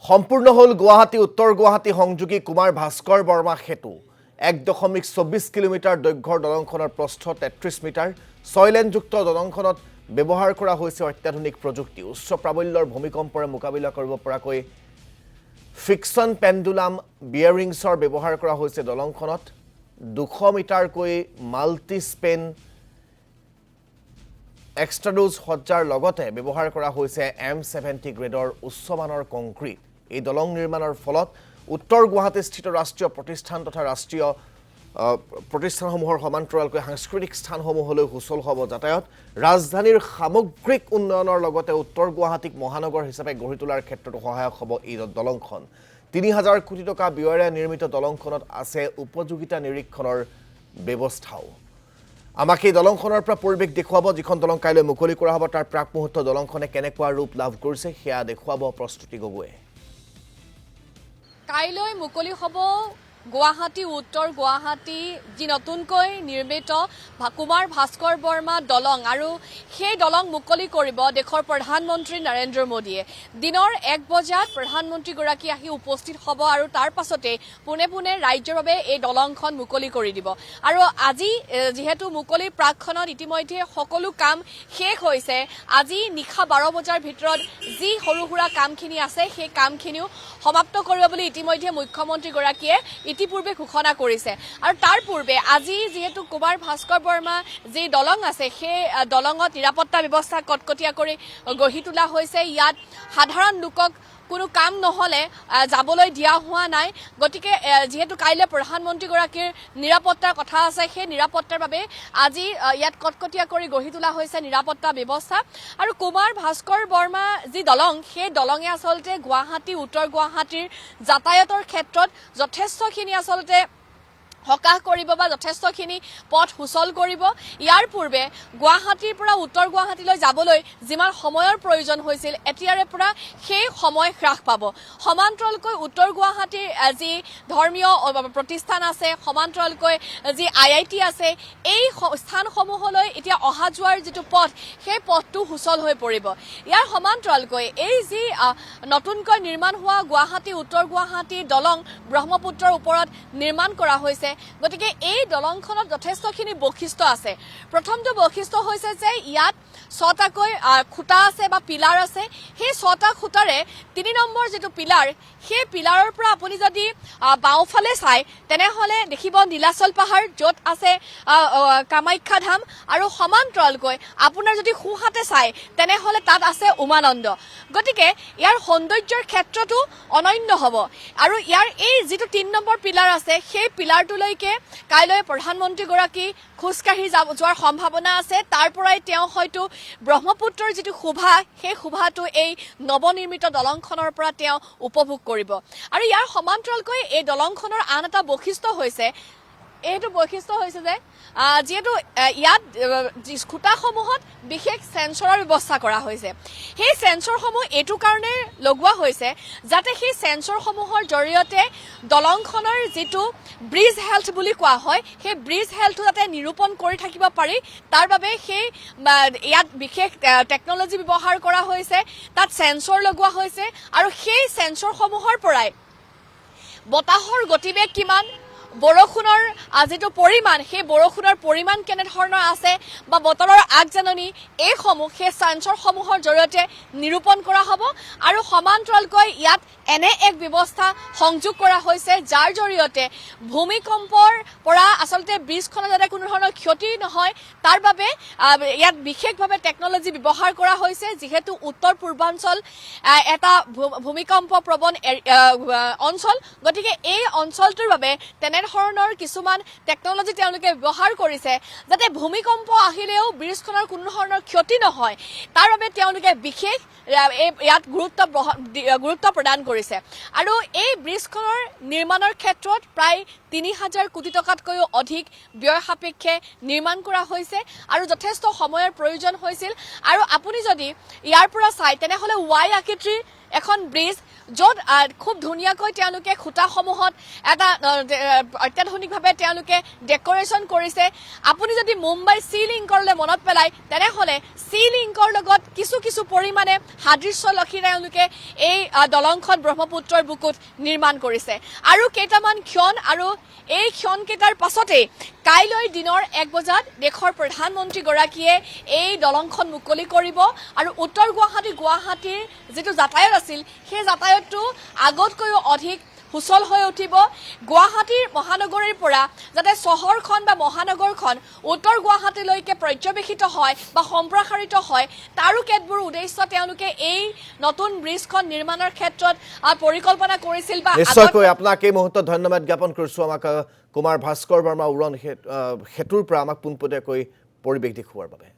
সম্পূৰ্ণ হল গুৱাহাটী উত্তৰ গুৱাহাটী সংযোগী কুমাৰ ভাস্কৰ বৰ্মা সেতু 1.24 কিলোমিটাৰ দৈৰ্ঘ্যৰ দলংখনৰ প্ৰস্থ 33 মিটাৰ 6 লেনযুক্ত দলংখনত ব্যৱহাৰ কৰা হৈছে অত্যাধুনিক প্ৰযুক্তি উচ্চ প্ৰাবল্যৰ ভূমিকম্পৰে মোকাবিলা কৰিব পৰাকৈ ফিকশন পেন্ডুলাম বিয়াৰিংছৰ ব্যৱহাৰ কৰা হৈছে দলংখনত 200 মিটাৰকৈ মাল্টি স্পেন এক্সট্ৰাডোজ সজ্জাৰ লগতে ব্যৱহাৰ কৰা হৈছে M70 গ্ৰেডৰ উচ্চমানৰ কংক্ৰিট এই দলং নিৰ্মাণৰ ফলত উত্তৰ গুৱাহাটীস্থিত ৰাষ্ট্ৰীয় প্ৰতিষ্ঠান তথা ৰাষ্ট্ৰীয় প্ৰতিষ্ঠানসমূহৰ সমান্তৰালকৈ সাংস্কৃতিক স্থানসমূহলৈ হুচল হ'ব যাতায়াত ৰাজধানীৰ সামগ্ৰিক উন্নয়নৰ লগতে উত্তৰ গুৱাহাটীক মহানগৰ হিচাপে গঢ়ি তোলাৰ ক্ষেত্ৰতো সহায়ক হ'ব এই দলংখন 3000 কোটি টকা ব্যয়েৰে নিৰ্মিত দলংখনত আছে উপযোগিতা নিৰীক্ষণৰ ব্যৱস্থাও আমাক এই দলংখনৰ পৰা পৰিৱেশ দেখুৱাব যিখন দলং কাইলৈ মুকলি কৰা হ'ব তাৰ প্ৰাক মুহূৰ্ত দলংখনে কেনেকুৱা ৰূপ লাভ কৰিছে সেয়া দেখুৱাব প্ৰস্তুতি গগৈয়ে কাইলৈ মুকলি হ'ব গুৱাহাটী উত্তৰ গুৱাহাটী যি নতুনকৈ নিৰ্মিত কুমাৰ ভাস্কৰ বৰ্মা দলং আৰু সেই দলং মুকলি কৰিব দেশৰ প্ৰধানমন্ত্ৰী নৰেন্দ্ৰ মোদীয়ে দিনৰ 1 বজাত প্ৰধানমন্ত্ৰীগৰাকী আহি উপস্থিত হ'ব আৰু তাৰ পাছতে পুনে পুনে ৰাজ্যৰ বাবে এই দলংখন মুকলি কৰি দিব আৰু আজি যেহেতু মুকলিৰ প্ৰাকখনত ইতিমধ্যে সকলো কাম শেষ হৈছে আজি নিশা 12 বজাৰ ভিতৰত যি সৰুহুৰা কামখিনি আছে সেই কামখিনিও সমাপ্ত কৰিব বুলি ইতিমধ্যে মুখ্যমন্ত্ৰীগৰাকীয়ে ইতিপূৰ্বে ঘোষণা কৰিছে আৰু তাৰ পূৰ্বে আজি যেহেতু কুমাৰ ভাস্কৰ বৰ্মা যি দলং আছে সেই দলঙত নিৰাপত্তা ব্যৱস্থা কটকটীয়া কৰি গঢ়ি তোলা হৈছে ইয়াত সাধাৰণ লোকক কোনো কাম নহলে যাবলৈ দিয়া হোৱা নাই গতিকে যেহেতু কাইলৈ প্ৰধানমন্ত্ৰীগৰাকীৰ নিৰাপত্তাৰ কথা আছে সেই নিৰাপত্তাৰ বাবে আজি ইয়াত কটকটীয়া কৰি গঢ়ি তোলা হৈছে নিৰাপত্তা ব্যৱস্থা আৰু কুমাৰ ভাস্কৰ বৰ্মা যি দলং সেই দলঙে আচলতে গুৱাহাটী উত্তৰ গুৱাহাটীৰ যাতায়াতৰ ক্ষেত্ৰত যথেষ্টখিনি আচলতে হকাহ কৰিব বা যথেষ্টখিনি পথ হুচল কৰিব ইয়াৰ পূৰ্বে গুৱাহাটীৰ পৰা উত্তৰ গুৱাহাটীলৈ যাবলৈ যিমান সময়ৰ প্ৰয়োজন হৈছিল এতিয়াৰে পৰা সেই সময় হ্ৰাস পাব সমান্তৰালকৈ উত্তৰ গুৱাহাটীৰ যি ধৰ্মীয় প্ৰতিষ্ঠান আছে সমান্তৰালকৈ যি IIT আছে এই স্থানসমূহলৈ এতিয়া অহা যোৱাৰ যিটো পথ সেই পথটো হুচল হৈ পৰিব ইয়াৰ সমান্তৰালকৈ এই যি নতুনকৈ নিৰ্মাণ হোৱা গুৱাহাটী উত্তৰ গুৱাহাটী দলং ব্ৰহ্মপুত্ৰৰ ওপৰত নিৰ্মাণ কৰা হৈছে গতিকে এই দলংখনত যথেষ্টখিনি বৈশিষ্ট্য আছে প্ৰথমটো বৈশিষ্ট্য হৈছে যে ইয়াত 6টাকৈ খুঁটা আছে বা পিলাৰ আছে সেই 6টা খুঁটাৰে 3 নম্বৰ যেটো পিলাৰ সেই পিলাৰৰ পৰা আপুনি যদি বাওফালে চাই তেনেহলে দেখিব নীলাচল পাহাৰ যত আছে কামাখ্যা ধাম আৰু সমান্তৰালকৈ আপোনাৰ যদি খুহাতে চাই তেনেহলে তাত আছে উমানন্দ গতিকে ইয়াৰ সৌন্দৰ্যৰ ক্ষেত্ৰটো অনন্য হ'ব আৰু ইয়াৰ এই যেটো 3 নম্বৰ পিলাৰ আছে সেই পিলাৰটোলৈকে কাইলৈ প্ৰধানমন্ত্ৰীগৰাকী খুসকাহি যোৱাৰ সম্ভাৱনা আছে তাৰ পৰাই তেওঁ হয়তো ব্ৰহ্মপুত্ৰৰ যেটো শোভা সেই শোভাটো এই নৱনিৰ্মিত দলংখনৰ পৰা তেওঁ উপভোগ কৰিব আৰু ইয়াৰ সমান্তৰালকৈ এই দলংখনৰ আন এটা বৈশিষ্ট্য হৈছে এইটো বৈশিষ্ট্য হৈছে যে যেহেতু ইয়াত খুঁটাসমূহত বিশেষ সেন্সৰৰ ব্যৱস্থা কৰা হৈছে সেই সেন্সৰসমূহ এইটো কাৰণে লগোৱা হৈছে যাতে সেই সেন্সৰসমূহৰ জৰিয়তে দলংখনৰ যেটো ব্ৰিজ হেল্থ বুলি কোৱা হয় সেই ব্ৰিজ হেল্থ যাতে নিৰূপণ কৰি থাকিব পাৰি তাৰ বাবে সেই ইয়াত বিশেষ টেকনলজি ব্যৱহাৰ কৰা হৈছে তাত সেন্সৰ লগোৱা হৈছে আৰু সেই সেন্সৰসমূহৰ পৰাই বতাহৰ গতিবেগ কিমান বৰষুণৰ যেটো পৰিমাণ সেই বৰষুণৰ পৰিমাণ কেনে ধৰণৰ আছে বা বতৰৰ আগজাননী এই সমূহ সেই সেন্সৰসমূহৰ জৰিয়তে নিৰূপণ কৰা হ'ব আৰু সমান্তৰালকৈ ইয়াত এনে এক ব্যৱস্থা সংযোগ কৰা হৈছে যাৰ জৰিয়তে ভূমিকম্পৰ পৰা আচলতে ব্ৰিজখনৰ যাতে কোনো ধৰণৰ ক্ষতি নহয় তাৰ বাবে ইয়াত বিশেষভাৱে টেকনলজি ব্যৱহাৰ কৰা হৈছে যেহেতু উত্তৰ পূৰ্বাঞ্চল এটা ভূমিকম্প প্ৰবণ অঞ্চল গতিকে এই অঞ্চলটোৰ বাবে তেনে ধৰণৰ কিছুমান টেকনলজি তেওঁলোকে ব্যৱহাৰ কৰিছে যাতে ভূমিকম্প আহিলেও ব্ৰিজখনৰ কোনো ধৰণৰ ক্ষতি নহয় তাৰ বাবে তেওঁলোকে বিশেষ ইয়াত গুৰুত্ব প্ৰদান কৰিছে আৰু এই ব্ৰিজখনৰ নিৰ্মাণৰ ক্ষেত্ৰত প্ৰায় 3000 কোটি টকাতকৈও অধিক ব্যয় সাপেক্ষে নিৰ্মাণ কৰা হৈছে আৰু যথেষ্ট সময়ৰ প্ৰয়োজন হৈছিল আৰু আপুনি যদি ইয়াৰ পৰা চাই তেনেহলে Y আকৃতিৰ এখন ব্ৰিজ য'ত খুব ধুনীয়াকৈ তেওঁলোকে খুঁটাসমূহত এটা অত্যাধুনিকভাৱে তেওঁলোকে ডেক'ৰেশ্যন কৰিছে আপুনি যদি মুম্বাই চি লিংকলৈ মনত পেলায় তেনেহ'লে চি লিংকৰ লগত কিছু পৰিমাণে সাদৃশ্য লক্ষী তেওঁলোকে এই দলংখন ব্ৰহ্মপুত্ৰৰ বুকুত নিৰ্মাণ কৰিছে আৰু কেইটামান ক্ষণ আৰু এই ক্ষণকেইটাৰ পাছতেই কাইলৈ দিনৰ 1 বজাত দেশৰ প্ৰধানমন্ত্ৰীগৰাকীয়ে এই দলংখন মুকলি কৰিব আৰু উত্তৰ গুৱাহাটীৰ যিটো যাতায়ত আছিল সেই যাতায়তটো আগতকৈও অধিক সুচল হৈ উঠিব গুৱাহাটীৰ মহানগৰীৰ পৰা যাতে চহৰখন বা মহানগৰখন উত্তৰ গুৱাহাটীলৈকে পৰ্যবেক্ষিত হয় বা সম্প্ৰসাৰিত হয় তাৰো কেতবোৰ উদ্দেশ্য তেওঁলোকে এই নতুন ব্ৰিজখন নিৰ্মাণৰ ক্ষেত্ৰত পৰিকল্পনা কৰিছিল বা নিশ্চয়কৈ আপোনাক এই মুহূৰ্তত ধন্যবাদ জ্ঞাপন কৰিছোঁ আমাক কুমাৰ ভাস্কৰ বৰ্মা উৰণ সেতুৰ পৰা আমাক পোনপটীয়াকৈ পৰিৱেশ দেখুওৱাৰ বাবে